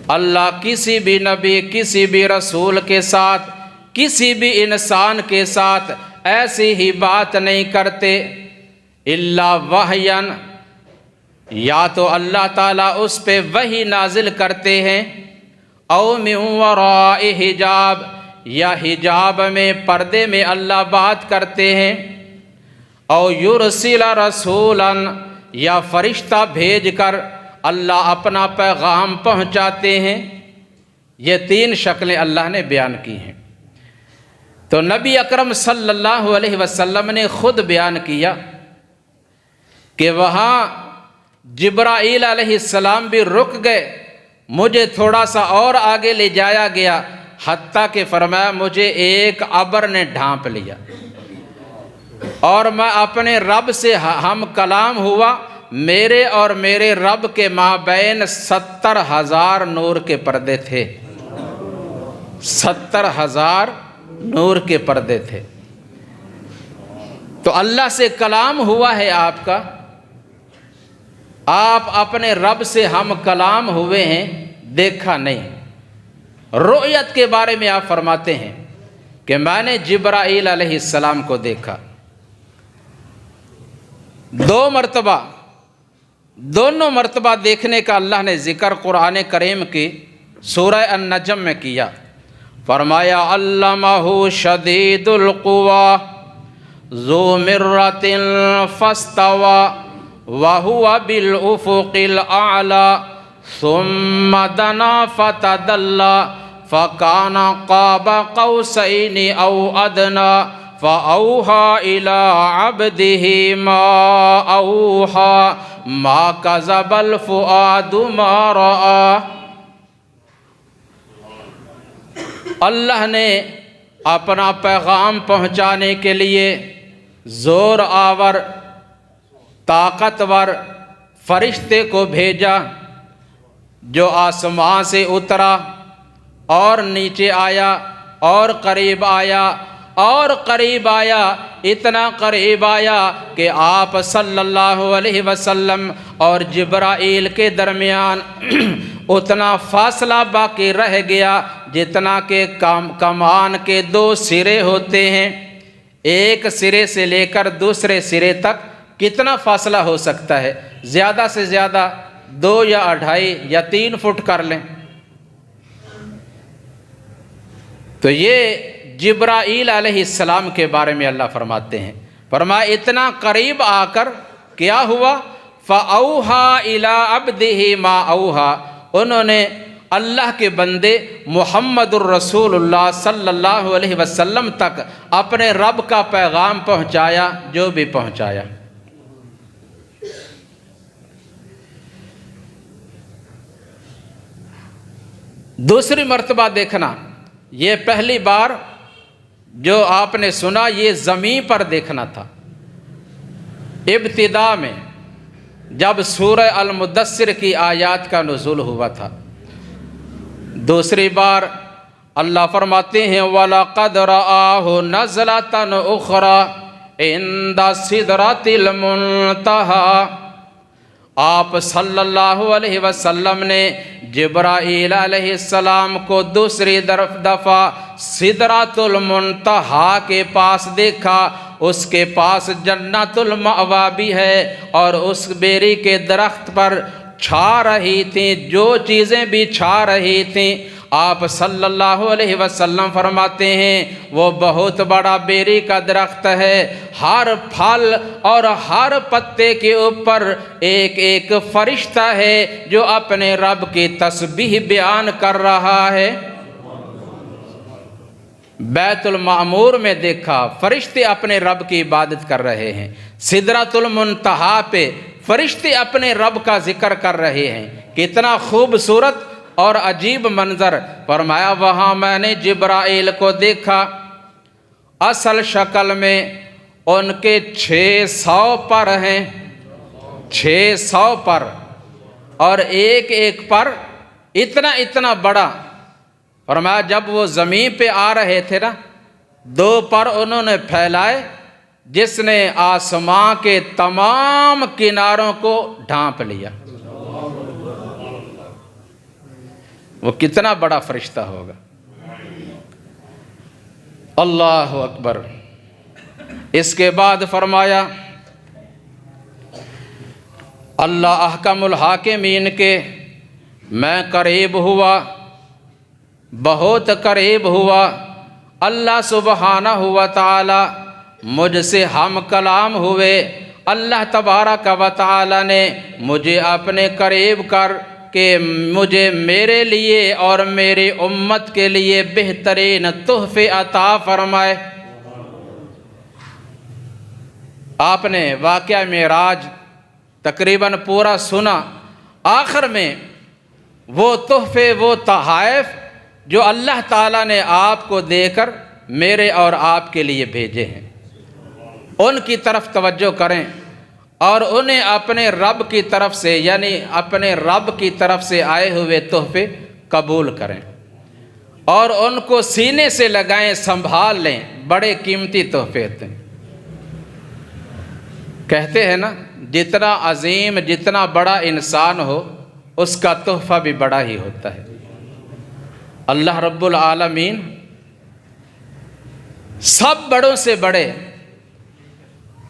اللہ کسی بھی نبی، کسی بھی رسول کے ساتھ، کسی بھی انسان کے ساتھ ایسی ہی بات نہیں کرتے الا وحیا، یا تو اللہ تعالیٰ اس پہ وحی نازل کرتے ہیں، او من وراء حجاب، یا حجاب میں پردے میں اللہ بات کرتے ہیں، او یرسل رسولا، یا فرشتہ بھیج کر اللہ اپنا پیغام پہنچاتے ہیں۔ یہ 3 شکلیں اللہ نے بیان کی ہیں۔ تو نبی اکرم صلی اللہ علیہ وسلم نے خود بیان کیا کہ وہاں جبرائیل علیہ السلام بھی رک گئے، مجھے تھوڑا سا اور آگے لے جایا گیا، حتیٰ کہ فرمایا مجھے ایک ابر نے ڈھانپ لیا، اور میں اپنے رب سے ہم کلام ہوا، میرے اور میرے رب کے مابین 70,000 نور کے پردے تھے، 70,000 نور کے پردے تھے۔ تو اللہ سے کلام ہوا ہے آپ کا، آپ اپنے رب سے ہم کلام ہوئے ہیں، دیکھا نہیں۔ رؤیت کے بارے میں آپ فرماتے ہیں کہ میں نے جبرائیل علیہ السلام کو دیکھا 2 مرتبہ، دونوں مرتبہ دیکھنے کا اللہ نے ذکر قرآن کریم کی سورہ النجم میں کیا۔ فرمایا علمہ شدید القویٰ ذو مرۃ فاستویٰ وہو بالافق الاعلیٰ ثم دنا فتدلی فکان قاب قوسین او ادنی فأوحى إلى عبده ما أوحى ما كذب الفؤاد ما رأى۔ اللہ نے اپنا پیغام پہنچانے کے لیے زور آور، طاقتور فرشتے کو بھیجا، جو آسمان سے اترا اور نیچے آیا اور قریب آیا اور قریب آیا، اتنا قریب آیا کہ آپ صلی اللہ علیہ وسلم اور جبرائیل کے درمیان اتنا فاصلہ باقی رہ گیا جتنا کہ کمان کے 2 سرے ہوتے ہیں، ایک سرے سے لے کر دوسرے سرے تک کتنا فاصلہ ہو سکتا ہے؟ زیادہ سے زیادہ 2 یا 2.5 یا 3 فٹ کر لیں۔ تو یہ جبرائیل علیہ السلام کے بارے میں اللہ فرماتے ہیں، فرمایا اتنا قریب آ کر کیا ہوا؟ فَأَوْحَى إِلَىٰ عَبْدِهِ مَا أَوْحَى، انہوں نے اللہ کے بندے محمد الرسول اللہ صلی اللہ علیہ وسلم تک اپنے رب کا پیغام پہنچایا جو بھی پہنچایا۔ دوسری مرتبہ دیکھنا، یہ پہلی بار جو آپ نے سنا یہ زمین پر دیکھنا تھا، ابتدا میں جب سورہ المدثر کی آیات کا نزول ہوا تھا۔ دوسری بار اللہ فرماتے ہیں وَلَقَدْ رَآهُ نَزْلَةً أُخْرَى عِنْدَ سِدْرَةِ الْمُنْتَهَى، آپ صلی اللہ علیہ وسلم نے جبرائیل علیہ السلام کو دوسری دفعہ سدرۃ المنتہا کے پاس دیکھا، اس کے پاس جنت المأویٰ بھی ہے، اور اس بیری کے درخت پر چھا رہی تھیں، جو چیزیں بھی چھا رہی تھیں، آپ صلی اللہ علیہ وسلم فرماتے ہیں وہ بہت بڑا بیری کا درخت ہے، ہر پھل اور ہر پتے کے اوپر ایک ایک فرشتہ ہے جو اپنے رب کی تسبیح بیان کر رہا ہے۔ بیت المعمور میں دیکھا فرشتے اپنے رب کی عبادت کر رہے ہیں، سدرۃ المنتہا پہ فرشتے اپنے رب کا ذکر کر رہے ہیں، کتنا خوبصورت اور عجیب منظر۔ فرمایا وہاں میں نے جبرائیل کو دیکھا، اصل شکل میں ان کے 600 پر ہیں، 600 پر، اور ایک ایک پر اتنا بڑا۔ فرمایا جب وہ زمین پہ آ رہے تھے نا، 2 پر انہوں نے پھیلائے جس نے آسمان کے تمام کناروں کو ڈھانپ لیا۔ وہ کتنا بڑا فرشتہ ہوگا۔ اللہ اکبر۔ اس کے بعد فرمایا اللہ احکم الحاکمین کے میں قریب ہوا، بہت قریب ہوا، اللہ سبحانہ و تعالی مجھ سے ہم کلام ہوئے، اللہ تبارک و تعالی نے مجھے اپنے قریب کر کہ مجھے میرے لیے اور میری امت کے لیے بہترین تحفے عطا فرمائے۔ آپ نے واقعہ معراج تقریباً پورا سنا، آخر میں وہ تحفے، وہ تحائف جو اللہ تعالیٰ نے آپ کو دے کر میرے اور آپ کے لیے بھیجے ہیں، ان کی طرف توجہ کریں اور انہیں اپنے رب کی طرف سے، یعنی اپنے رب کی طرف سے آئے ہوئے تحفے قبول کریں اور ان کو سینے سے لگائیں، سنبھال لیں۔ بڑے قیمتی تحفے ہوتے ہیں۔ کہتے ہیں نا جتنا عظیم، جتنا بڑا انسان ہو اس کا تحفہ بھی بڑا ہی ہوتا ہے۔ اللہ رب العالمین سب بڑوں سے بڑے،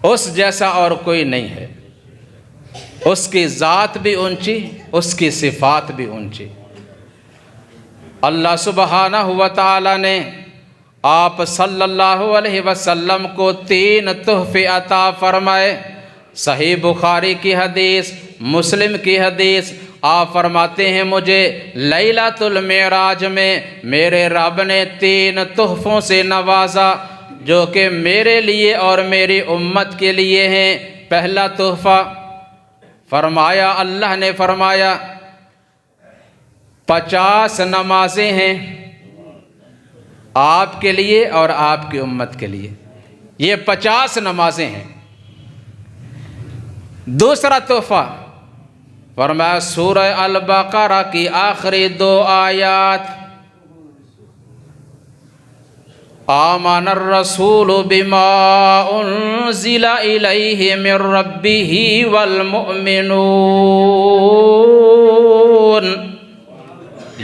اس جیسا اور کوئی نہیں ہے، اس کی ذات بھی اونچی، اس کی صفات بھی اونچی۔ اللہ سبحانہ و تعالی نے آپ صلی اللہ علیہ وسلم کو 3 تحفے عطا فرمائے۔ صحیح بخاری کی حدیث، مسلم کی حدیث، آپ فرماتے ہیں مجھے لیلۃ المعراج میں میرے رب نے 3 تحفوں سے نوازا جو کہ میرے لیے اور میری امت کے لیے ہیں۔ پہلا تحفہ فرمایا، اللہ نے فرمایا 50 نمازیں ہیں آپ کے لیے اور آپ کی امت کے لیے، یہ 50 نمازیں ہیں۔ دوسرا تحفہ فرمایا سورہ البقرہ کی آخری 2 آیات، آمن الرسول بما انزل الیہ من ربہ والمؤمنون،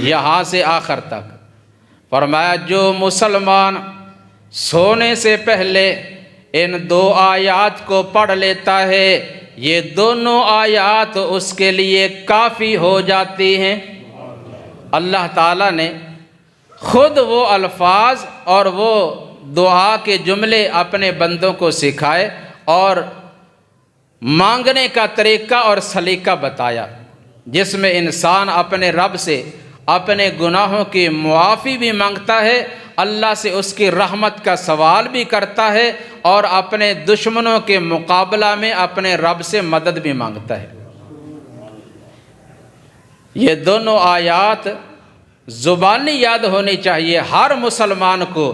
یہاں سے آخر تک فرمایا جو مسلمان سونے سے پہلے ان 2 آیات کو پڑھ لیتا ہے، یہ دونوں آیات اس کے لیے کافی ہو جاتی ہیں۔ اللہ تعالیٰ نے خود وہ الفاظ اور وہ دعا کے جملے اپنے بندوں کو سکھائے اور مانگنے کا طریقہ اور سلیقہ بتایا، جس میں انسان اپنے رب سے اپنے گناہوں کی معافی بھی مانگتا ہے، اللہ سے اس کی رحمت کا سوال بھی کرتا ہے اور اپنے دشمنوں کے مقابلہ میں اپنے رب سے مدد بھی مانگتا ہے۔ یہ دونوں آیات زبانی یاد ہونی چاہیے ہر مسلمان کو،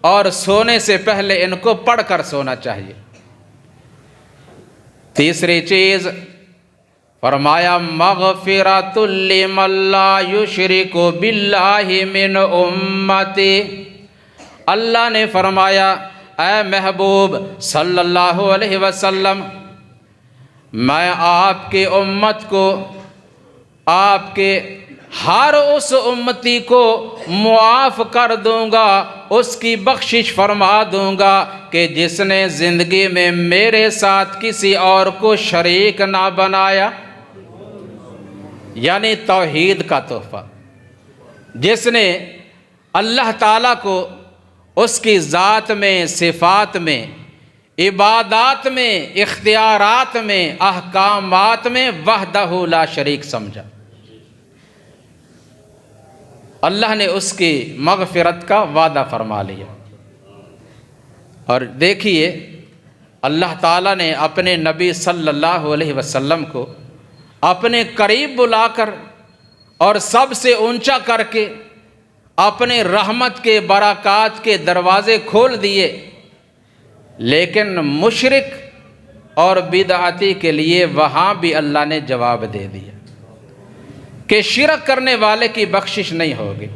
اور سونے سے پہلے ان کو پڑھ کر سونا چاہیے۔ تیسری چیز فرمایا مغفرۃ لمن لا یشرک باللہ من امتی، اللہ نے فرمایا اے محبوب صلی اللہ علیہ وسلم، میں آپ کی امت کو، آپ کے ہر اس امتی کو معاف کر دوں گا، اس کی بخشش فرما دوں گا کہ جس نے زندگی میں میرے ساتھ کسی اور کو شریک نہ بنایا۔ یعنی توحید کا تحفہ، جس نے اللہ تعالیٰ کو اس کی ذات میں، صفات میں، عبادات میں، اختیارات میں، احکامات میں وحدہ لا شریک سمجھا، اللہ نے اس کی مغفرت کا وعدہ فرما لیا۔ اور دیکھیے اللہ تعالیٰ نے اپنے نبی صلی اللہ علیہ وسلم کو اپنے قریب بلا کر اور سب سے اونچا کر کے اپنے رحمت کے برکات کے دروازے کھول دیے، لیکن مشرک اور بدعتی کے لیے وہاں بھی اللہ نے جواب دے دیا کہ شرک کرنے والے کی بخشش نہیں ہوگی،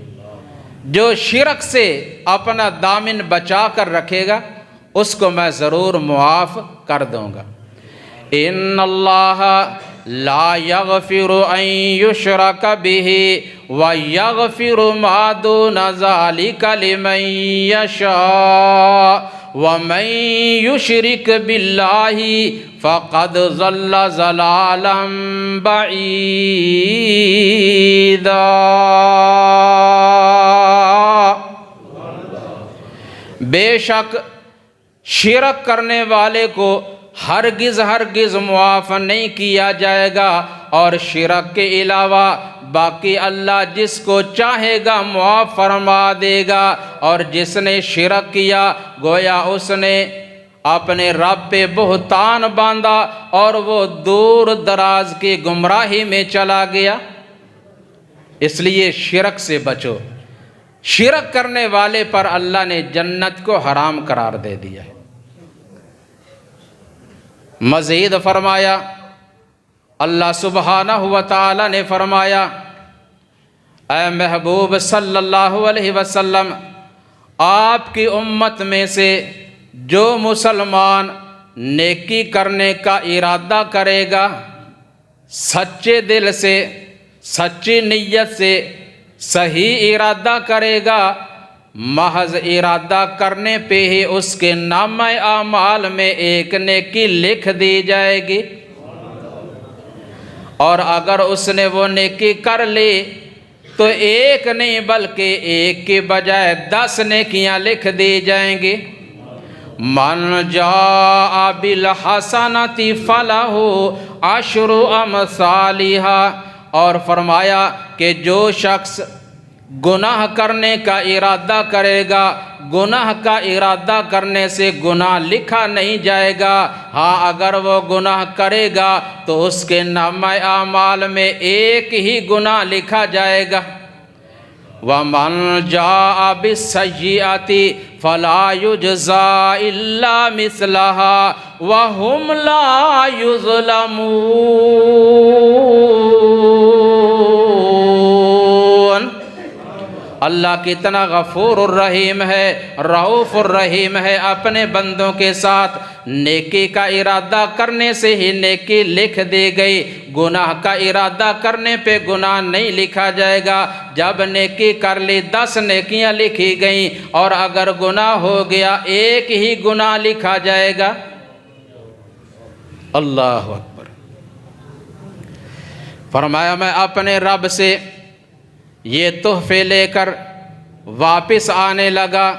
جو شرک سے اپنا دامن بچا کر رکھے گا اس کو میں ضرور معاف کر دوں گا۔ ان اللہ لا یغفر ان یشرک بہ ویغفر ما دون ذلک لمن یشاء ومن یشرک باللہ فقد ضل ضلالا بعیدا۔ بے شک شرک کرنے والے کو ہرگز معاف نہیں کیا جائے گا، اور شرک کے علاوہ باقی اللہ جس کو چاہے گا معاف فرما دے گا، اور جس نے شرک کیا گویا اس نے اپنے رب پہ بہتان باندھا اور وہ دور دراز کی گمراہی میں چلا گیا۔ اس لیے شرک سے بچو، شرک کرنے والے پر اللہ نے جنت کو حرام قرار دے دیا ہے۔ مزید فرمایا اللہ سبحانہ و تعالی نے فرمایا، اے محبوب صلی اللہ علیہ وسلم، آپ کی امت میں سے جو مسلمان نیکی کرنے کا ارادہ کرے گا، سچے دل سے، سچی نیت سے صحیح ارادہ کرے گا، محض ارادہ کرنے پہ ہی اس کے نامہ اعمال میں ایک نیکی لکھ دی جائے گی، اور اگر اس نے وہ نیکی کر لی تو ایک نہیں بلکہ ایک کے بجائے 10 نیکیاں لکھ دی جائیں گی۔ من جاء بالحسنۃ فلہ عشر امثالھا، اور فرمایا کہ جو شخص گناہ کرنے کا ارادہ کرے گا، گناہ کا ارادہ کرنے سے گناہ لکھا نہیں جائے گا، ہاں اگر وہ گناہ کرے گا تو اس کے نامہ اعمال میں ایک ہی گناہ لکھا جائے گا۔ وَمَنْ جَاءَ بِالسَّيِّئَةِ فَلَا يُجْزَىٰ إِلَّا مِثْلَهَا وَهُمْ لَا يُظْلَمُونَ۔ اللہ کتنا غفور الرحیم ہے، رؤوف الرحیم ہے اپنے بندوں کے ساتھ۔ نیکی کا ارادہ کرنے سے ہی نیکی لکھ دی گئی، گناہ کا ارادہ کرنے پہ گناہ نہیں لکھا جائے گا۔ جب نیکی کر لی 10 نیکیاں لکھی گئیں، اور اگر گناہ ہو گیا ایک ہی گناہ لکھا جائے گا۔ اللہ اکبر۔ فرمایا میں اپنے رب سے یہ تحفے لے کر واپس آنے لگا،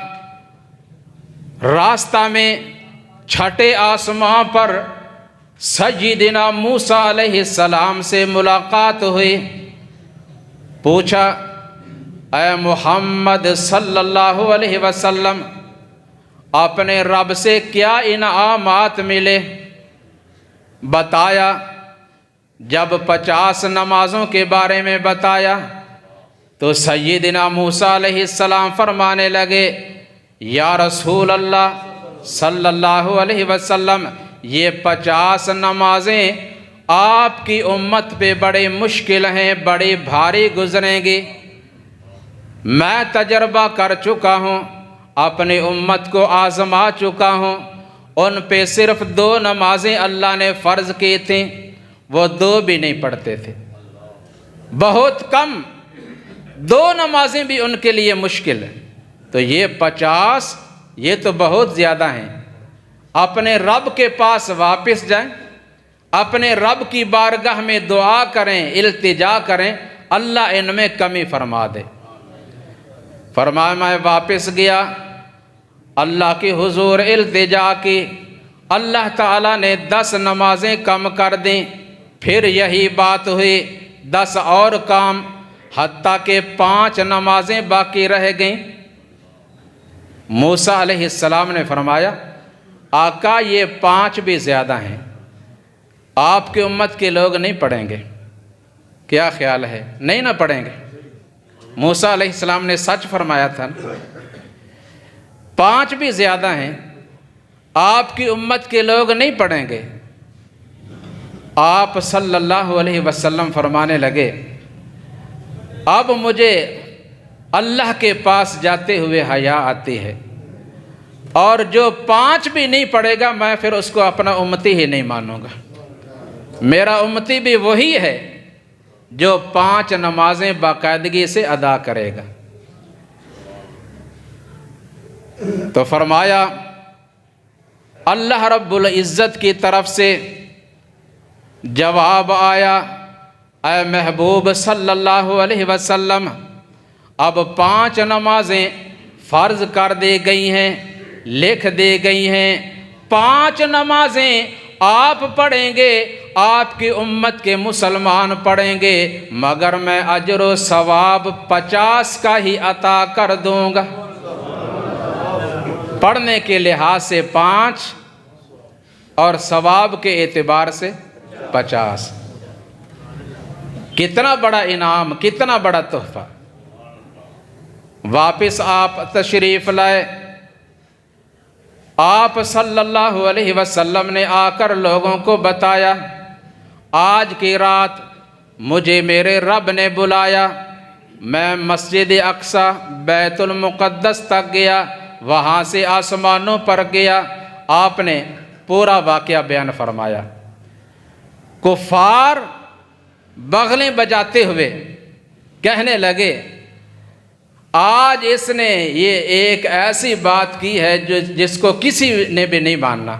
راستہ میں چھٹے آسمان پر سیدنا موسیٰ علیہ السلام سے ملاقات ہوئی۔ پوچھا اے محمد صلی اللہ علیہ وسلم، اپنے رب سے کیا انعامات ملے؟ بتایا۔ جب 50 نمازوں کے بارے میں بتایا تو سیدنا موسیٰ علیہ السلام فرمانے لگے، یا رسول اللہ صلی اللہ علیہ وسلم، یہ 50 نمازیں آپ کی امت پہ بڑے مشکل ہیں، بڑی بھاری گزریں گی۔ میں تجربہ کر چکا ہوں، اپنی امت کو آزما چکا ہوں، ان پہ صرف 2 نمازیں اللہ نے فرض کی تھیں، وہ 2 بھی نہیں پڑھتے تھے، بہت کم 2 نمازیں بھی ان کے لیے مشکل ہے۔ تو یہ 50 یہ تو بہت زیادہ ہیں۔ اپنے رب کے پاس واپس جائیں، اپنے رب کی بارگاہ میں دعا کریں، التجا کریں، اللہ ان میں کمی فرما دے۔ فرمایا میں واپس گیا، اللہ کے حضور التجا کی، اللہ تعالیٰ نے 10 نمازیں کم کر دیں۔ پھر یہی بات ہوئی، 10 اور کام، حتیٰ کہ 5 نمازیں باقی رہ گئیں۔ موسیٰ علیہ السلام نے فرمایا آقا یہ 5 بھی زیادہ ہیں، آپ کی امت کے لوگ نہیں پڑھیں گے، کیا خیال ہے؟ نہیں نہ پڑھیں گے؟ موسیٰ علیہ السلام نے سچ فرمایا تھا، 5 بھی زیادہ ہیں، آپ کی امت کے لوگ نہیں پڑھیں گے۔ آپ صلی اللہ علیہ وسلم فرمانے لگے اب مجھے اللہ کے پاس جاتے ہوئے حیا آتی ہے، اور جو 5 بھی نہیں پڑھے گا میں پھر اس کو اپنا امتی ہی نہیں مانوں گا۔ میرا امتی بھی وہی ہے جو 5 نمازیں باقاعدگی سے ادا کرے گا۔ تو فرمایا اللہ رب العزت کی طرف سے جواب آیا، اے محبوب صلی اللہ علیہ وسلم اب 5 نمازیں فرض کر دی گئی ہیں، لکھ دی گئی ہیں، 5 نمازیں آپ پڑھیں گے، آپ کی امت کے مسلمان پڑھیں گے، مگر میں اجر و ثواب 50 کا ہی عطا کر دوں گا۔ پڑھنے کے لحاظ سے 5 اور ثواب کے اعتبار سے 50۔ کتنا بڑا انعام، کتنا بڑا تحفہ۔ واپس آپ تشریف لائے، آپ صلی اللہ علیہ وسلم نے آ کر لوگوں کو بتایا آج کی رات مجھے میرے رب نے بلایا، میں مسجد اقصی بیت المقدس تک گیا، وہاں سے آسمانوں پر گیا۔ آپ نے پورا واقعہ بیان فرمایا۔ کفار بغلیں بجاتے ہوئے کہنے لگے آج اس نے یہ ایک ایسی بات کی ہے جس کو کسی نے بھی نہیں ماننا،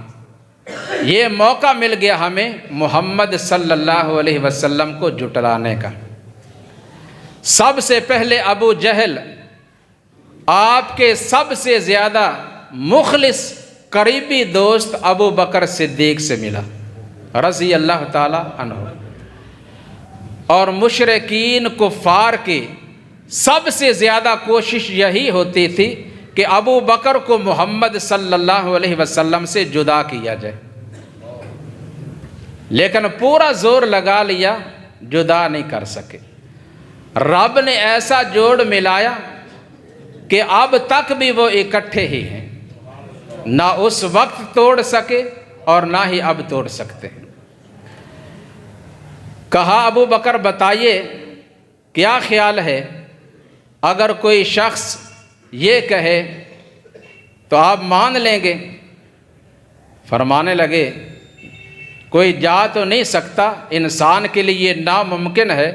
یہ موقع مل گیا ہمیں محمد صلی اللہ علیہ وسلم کو جھٹلانے کا۔ سب سے پہلے ابو جہل آپ کے سب سے زیادہ مخلص قریبی دوست ابو بکر صدیق سے ملا رضی اللہ تعالی عنہ، اور مشرکین کفار کی سب سے زیادہ کوشش یہی ہوتی تھی کہ ابو بکر کو محمد صلی اللہ علیہ وسلم سے جدا کیا جائے، لیکن پورا زور لگا لیا، جدا نہیں کر سکے۔ رب نے ایسا جوڑ ملایا کہ اب تک بھی وہ اکٹھے ہی ہیں، نہ اس وقت توڑ سکے اور نہ ہی اب توڑ سکتے ہیں۔ کہا ابو بکر بتائیے کیا خیال ہے، اگر کوئی شخص یہ کہے تو آپ مان لیں گے؟ فرمانے لگے کوئی جا تو نہیں سکتا، انسان کے لیے یہ ناممکن ہے،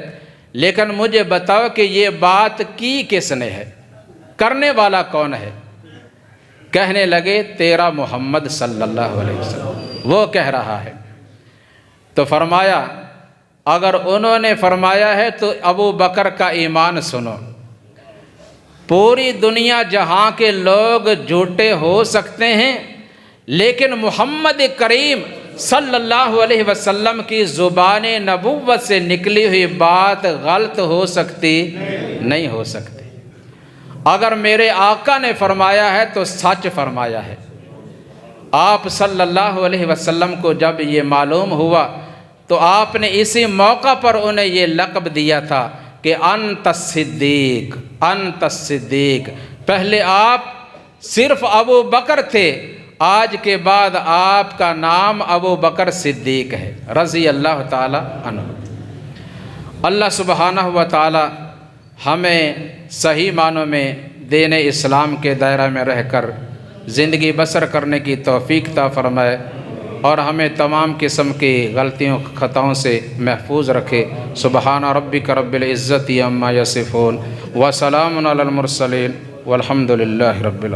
لیکن مجھے بتاؤ کہ یہ بات کی کس نے ہے، کرنے والا کون ہے؟ کہنے لگے تیرا محمد صلی اللہ علیہ وسلم وہ کہہ رہا ہے۔ تو فرمایا اگر انہوں نے فرمایا ہے تو ابو بکر کا ایمان سنو، پوری دنیا جہاں کے لوگ جھوٹے ہو سکتے ہیں، لیکن محمد کریم صلی اللہ علیہ وسلم کی زبان نبوت سے نکلی ہوئی بات غلط ہو سکتی نہیں ہو سکتی۔ اگر میرے آقا نے فرمایا ہے تو سچ فرمایا ہے۔ آپ صلی اللہ علیہ وسلم کو جب یہ معلوم ہوا تو آپ نے اسی موقع پر انہیں یہ لقب دیا تھا کہ انت الصدیق، انت الصدیق۔ پہلے آپ صرف ابو بکر تھے، آج کے بعد آپ کا نام ابو بکر صدیق ہے رضی اللہ تعالی عنہ۔ اللہ سبحانہ و تعالی ہمیں صحیح معنوں میں دین اسلام کے دائرہ میں رہ کر زندگی بسر کرنے کی توفیق عطا فرمائے، اور ہمیں تمام قسم کی غلطیوں خطاؤں سے محفوظ رکھے۔ سبحان ربک رب العزت عما یصفون وسلام علی المرسلین والحمد للہ رب العالمین۔